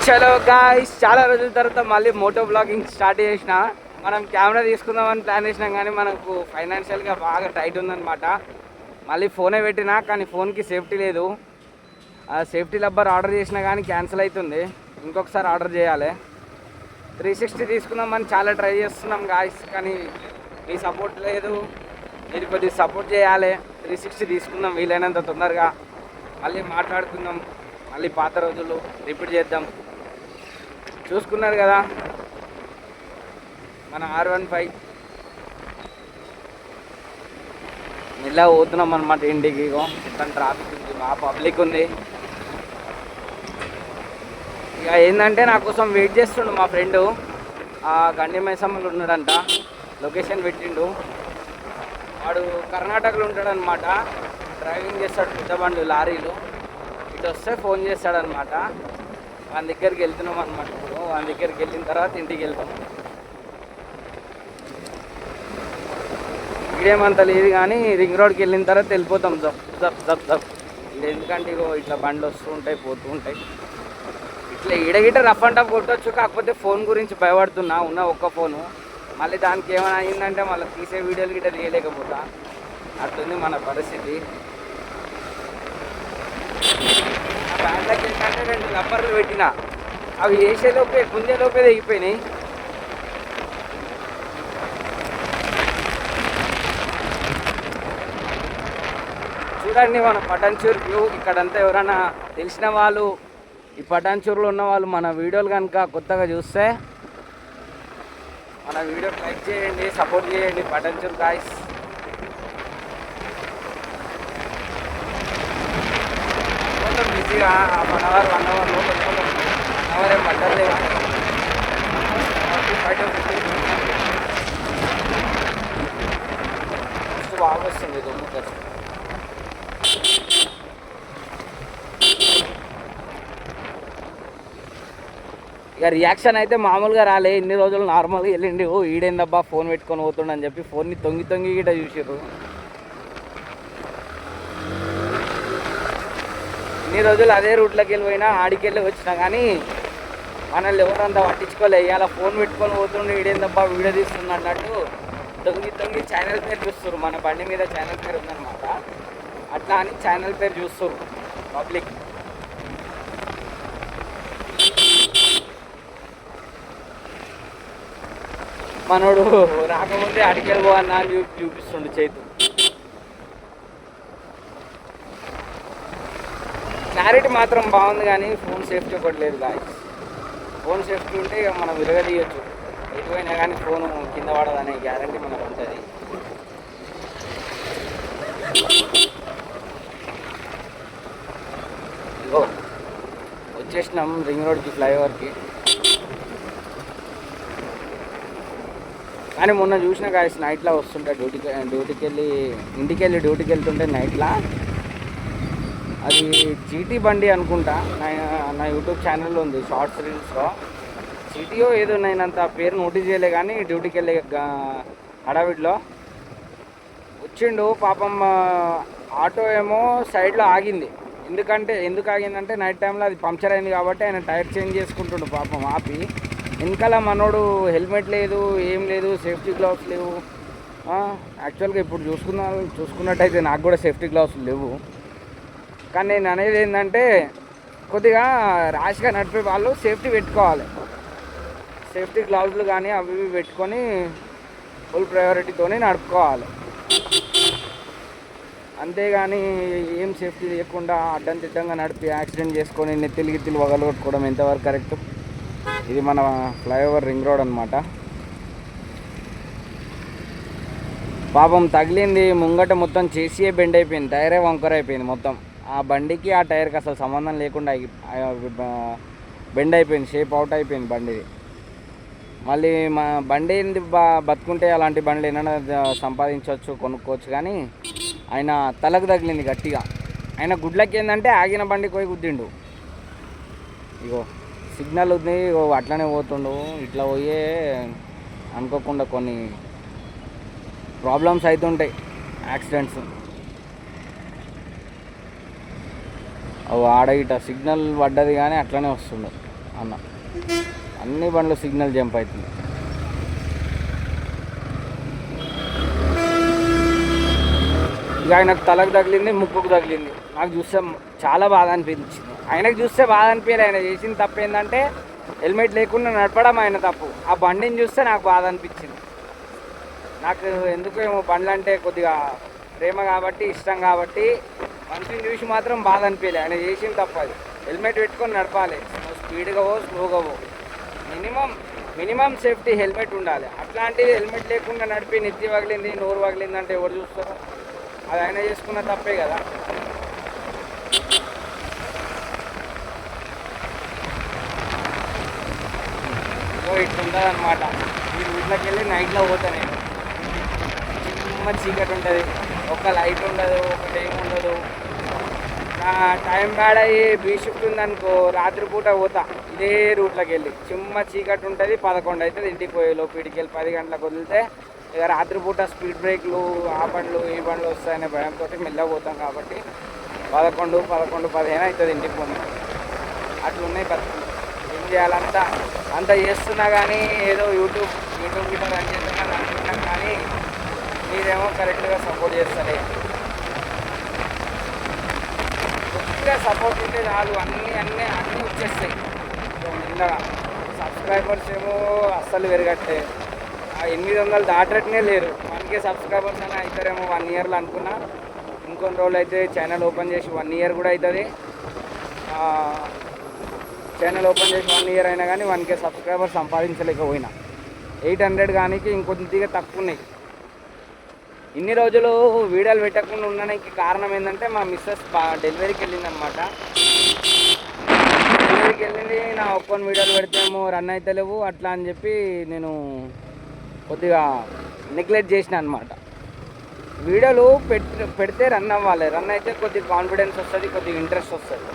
Hello guys, చాలా రోజుల తర్వాత మళ్ళీ మోటో బ్లాగింగ్ స్టార్ట్ చేసిన. మనం కెమెరా తీసుకుందామని ప్లాన్ చేసినాం కానీ మనకు ఫైనాన్షియల్గా బాగా టైట్ ఉందన్నమాట. మళ్ళీ ఫోనే పెట్టినా కానీ ఫోన్కి సేఫ్టీ లేదు. ఆ సేఫ్టీ రబ్బర్ ఆర్డర్ చేసినా కానీ క్యాన్సిల్ అవుతుంది. ఇంకొకసారి ఆర్డర్ చేయాలి. 360 తీసుకుందామని చాలా ట్రై చేస్తున్నాం గాయ్స్, కానీ మీ సపోర్ట్ లేదు. మీరు కొద్దిగా సపోర్ట్ చేయాలి. 360 తీసుకుందాం వీలైనంత తొందరగా. మళ్ళీ మాట్లాడుకుందాం, మళ్ళీ పాత రోజులు రిపీట్ చేద్దాం. చూసుకున్నారు కదా మన R15 ఇలా పోతున్నాం అనమాట ఇంటికి. మొత్తం ట్రాఫిక్ ఉంది, బాగా పబ్లిక్ ఉంది. ఇక ఏంటంటే నా కోసం వెయిట్ చేస్తుండు మా ఫ్రెండు. గండి మైసమ్మలు ఉన్నాడంట, లొకేషన్ పెట్టిండు. వాడు కర్ణాటకలో ఉంటాడనమాట, డ్రైవింగ్ చేస్తాడు పెద్ద బండ్లు లారీలు. ఇటు వస్తే ఫోన్ చేస్తాడనమాట. వాని దగ్గరికి వెళ్తున్నాం అనమాట. ఇప్పుడు వాని దగ్గరికి వెళ్ళిన తర్వాత ఇంటికి వెళ్తాం. ఇదేమంత లేదు కానీ రింగ్ రోడ్కి వెళ్ళిన తర్వాత వెళ్ళిపోతాం. జప్ జప్ జప్ జప్. ఎందుకంటే ఇగో ఇట్లా బండ్లు వస్తూ ఉంటాయి, పోతూ ఉంటాయి. ఇట్లా ఈడగిట రఫ్ అండ్ టఫ్ కొట్టవచ్చు. కాకపోతే ఫోన్ గురించి భయపడుతున్నా, ఉన్న ఒక్క ఫోను. మళ్ళీ దానికి ఏమైనా అయిందంటే మళ్ళీ తీసే వీడియోలు గిట్ట తీయలేకపోతా. అట్లుంది మన పరిస్థితి. ఆ బ్యాండ్లకి ఏంటంటే 2 రబ్బర్లు పెట్టిన, అవి వేసేలోపే గుంజేలోపే తెగిపోయినాయి. చూడండి మన పటాన్చూర్ వ్యూ. ఇక్కడంతా ఎవరైనా తెలిసిన వాళ్ళు, ఈ పటాన్చూర్లో ఉన్న వాళ్ళు మన వీడియోలు కనుక కొత్తగా చూస్తే మన వీడియోకి లైక్ చేయండి, సపోర్ట్ చేయండి. పటాన్చూర్ గాయ్స్, కొంచెం బిజీగా 1 అవర్ 1 అవర్ లోపల 1 అవర్ ఏం పట్టలేదు. బాగా వస్తుంది దొమ్ము ఖర్చు. ఇక రియాక్షన్ అయితే మామూలుగా రాలే. ఇన్ని రోజులు నార్మల్గా వెళ్ళిండి. ఈడేందబ్బా ఫోన్ పెట్టుకొని పోతుండని చెప్పి ఫోన్ని తొంగి తొంగి గిట్ట చూసారు. ఇన్ని రోజులు అదే రూట్లోకి వెళ్ళిపోయినా, ఆడికి వెళ్ళి వచ్చినా కానీ మనల్ని ఎవరంతా పట్టించుకోలే. ఇవాళ ఫోన్ పెట్టుకొని పోతుండే ఈడేందబ్బా వీడియో తీస్తుంది అన్నట్టు తొంగి తొంగి ఛానల్ పేరు చూస్తారు. మన బండి మీద ఛానల్ పేరు ఉందన్నమాట. అట్లా అని ఛానల్ పేరు చూస్తారు పబ్లిక్. మనోడు రాకముందే అడికెళ్ళిపోవన్నా అని చూపిస్తుండు చేతు. క్లారిటీ మాత్రం బాగుంది కానీ ఫోన్ సేఫ్టీ ఒకటి లేదు గాయ్స్. ఫోన్ సేఫ్టీ ఉంటే ఇక మనం విరగదీయచ్చు. ఎటువైనా కానీ ఫోన్ కింద పడదనే గ్యారంటీ మనకు ఉంటుంది. ఇగో వచ్చేసినాం రింగ్ రోడ్కి, ఫ్లైఓవర్కి. కానీ మొన్న చూసిన గాయస్ నైట్లో వస్తుంటే డ్యూటీకి వెళ్తుంటే నైట్లో అది జీటీ బండి అనుకుంటా. నా యూట్యూబ్ ఛానల్లో ఉంది, షార్ట్స్ రీల్స్లో. జీటీయో ఏదో నేనంత పేరు నోటీస్ చేయలే కానీ డ్యూటీకి వెళ్ళే హడావిడిలో వచ్చిండు పాపం. ఆటో ఏమో సైడ్లో ఆగింది. ఎందుకు ఆగిందంటే నైట్ టైంలో అది పంక్చర్ అయింది కాబట్టి ఆయన టైర్ చేంజ్ చేసుకుంటుండు పాపం ఆపి. వెనకాల మనోడు హెల్మెట్ లేదు, ఏం లేదు, సేఫ్టీ గ్లౌస్ లేవు. యాక్చువల్గా ఇప్పుడు చూసుకున్నట్టయితే నాకు కూడా సేఫ్టీ గ్లౌస్ లేవు. కానీ నేను అనేది ఏంటంటే కొద్దిగా ర్యాష్గా నడిపే వాళ్ళు సేఫ్టీ పెట్టుకోవాలి. సేఫ్టీ గ్లౌజులు కానీ అవి ఇవి పెట్టుకొని ఫుల్ ప్రయారిటీతోనే నడుపుకోవాలి. అంతేగాని ఏం సేఫ్టీ లేకుండా అడ్డం తిడ్డంగా నడిపి యాక్సిడెంట్ చేసుకొని నెత్తిలు వగలగొట్టుకోవడం ఎంతవరకు కరెక్ట్? ఇది మన ఫ్లైఓవర్ రింగ్ రోడ్ అనమాట. పాపం తగిలింది ముంగట మొత్తం చేసియే బెండ్ అయిపోయింది, టైరే వంకర్ అయిపోయింది మొత్తం. ఆ బండికి ఆ టైర్కి అసలు సంబంధం లేకుండా బెండ్ అయిపోయింది, షేప్ అవుట్ అయిపోయింది బండిది. మళ్ళీ మా బండి బతుకుంటే అలాంటి బండ్లు ఏమైనా సంపాదించవచ్చు, కొనుక్కోవచ్చు. కానీ ఆయన తలకు తగిలింది గట్టిగా. ఆయన గుడ్లకి ఏంటంటే ఆగిన బండికి పోయి గుద్దిండు. ఇగో సిగ్నల్ ఉంది, అట్లనే పోతుండు. ఇట్లా పోయే అనుకోకుండా కొన్ని ప్రాబ్లమ్స్ అవుతుంటాయి, యాక్సిడెంట్స్. ఆడ ఇట సిగ్నల్ పడ్డది కానీ అట్లనే వస్తుండే. అన్న. అన్ని బండ్లు సిగ్నల్ జంప్ అవుతుంది. ఇక ఆయనకు తలకు తగిలింది, ముక్కుకు తగిలింది. నాకు చూస్తే చాలా బాధ అనిపించింది. ఆయనకు చూస్తే బాధ అనిపించలేదు. ఆయన చేసిన తప్పు ఏంటంటే హెల్మెట్ లేకుండా నడపడం ఆయన తప్పు. ఆ బండిని చూస్తే నాకు బాధ అనిపించింది. నాకు ఎందుకు ఏమో బండ్లు అంటే కొద్దిగా ప్రేమ కాబట్టి, ఇష్టం కాబట్టి మనిషిని చూసి మాత్రం బాధ అనిపించలేదు. ఆయన చేసిన తప్పు అది. హెల్మెట్ పెట్టుకొని నడపాలి. స్పీడ్గా స్లోగా మినిమం సేఫ్టీ హెల్మెట్ ఉండాలి. అట్లాంటిది హెల్మెట్ లేకుండా నడిపి నెత్తి పగిలింది, నోరు పగిలింది అంటే ఎవరు చూస్తారు? అది ఆయన చేసుకున్న తప్పే కదా. ఇట్లుంటుంది అనమాట. ఈ ఊళ్ళకి వెళ్ళి నైట్లో పోతా నేను. చిన్న చీకటి ఉంటుంది, ఒక లైట్ ఉండదు, ఒకటి ఏమి ఉండదు. నా టైం బ్యాడ్ అయ్యి బీ షిఫ్ట్ ఉందనుకో, రాత్రిపూట పోతా ఇదే రూట్లోకి వెళ్ళి. చిమ్మ చీకటి ఉంటుంది, 11 అవుతుంది ఇంటికి పోయేలోపు. ఇంటికి వెళ్ళి 10 గంటలకు వదిలితే ఇక రాత్రిపూట స్పీడ్ బ్రేక్లు ఆ బండ్లు ఈ బండ్లు వస్తాయనే భయంతో మెల్లగా పోతాం కాబట్టి 11, 15 అవుతుంది ఇంటికి పోతాం. అట్లున్నాయి పరిస్థితులు. ఏం చేయాలంతా అంత చేస్తున్నా కానీ ఏదో యూట్యూబ్ గిట్ట రన్ చేస్తున్నా అనుకుంటున్నాం కానీ మీరేమో కరెక్ట్గా సపోర్ట్ చేస్తారు. కొద్దిగా సపోర్ట్ ఉంటే చాలు, అన్నీ వచ్చేస్తాయి. నిన్న సబ్స్క్రైబర్స్ ఏమో అస్సలు పెరగట్లే. 800 దాటనే లేరు. 1K సబ్స్క్రైబర్స్ అని అవుతారేమో 1 ఇయర్లో అనుకున్నా. ఇంకొన్ని రోజులు అయితే ఛానల్ ఓపెన్ చేసి 1 ఇయర్ కూడా అవుతుంది. ఛానల్ ఓపెన్ చేసి 1 ఇయర్ అయినా కానీ 1K సబ్స్క్రైబర్స్ సంపాదించలేకపోయినా. 800 కానీ ఇంకొద్దిగా తక్కువ ఉన్నాయి. ఇన్ని రోజులు వీడియోలు పెట్టకుండా ఉండడానికి కారణం ఏంటంటే మా మిస్సెస్ డెలివరీకి వెళ్ళిందనమాట. డెలివరీకి వెళ్ళింది. నా ఒక్కొని వీడియోలు పెడితేమో రన్ అయితే లేవు అట్లా అని చెప్పి నేను కొద్దిగా నెగ్లెక్ట్ చేసిన అనమాట. వీడియోలు పెడితే రన్ అవ్వాలి. రన్ అయితే కొద్దిగా కాన్ఫిడెన్స్ వస్తుంది, కొద్దిగా ఇంట్రెస్ట్ వస్తుంది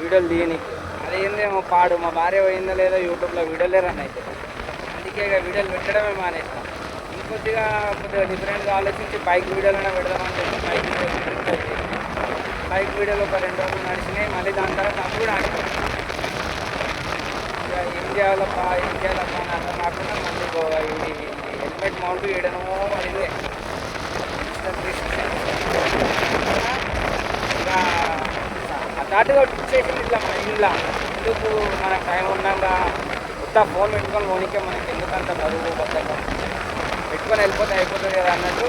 వీడియోలు తీయనికి. అదేందేమో పాడు. మా భార్య పోయిందో లేదో యూట్యూబ్లో వీడియోలే రన్ అయితే, అందుకే ఇక వీడియోలు పెట్టడమే మానేస్తాం. కొద్దిగా డిఫరెంట్గా ఆలోచించి బైక్ వీడియోలైనా పెడదామని చెప్పి బైక్ వీడియోలు ఒక 2 రోజులు నడిచినాయి. మళ్ళీ దాని తర్వాత అప్పుడు ఆగిపోయి ఇక ఏం చేయాలప్పా అని అర్థం కాకుండా మళ్ళీ హెల్మెట్ మౌంట్ చేయడమో ఇదే ఇక అదాటుగా ఫిక్సేషన్ ఇట్లా మైండ్లో ఎందుకు మనకు టైం ఉన్నాక కొత్త ఫోన్ పెట్టుకొని పోనీకే మనకి ఎందుకంత బరువు బద్దకం పెట్టుకొని వెళ్ళిపోతే అయిపోతుంది కదా అన్నట్టు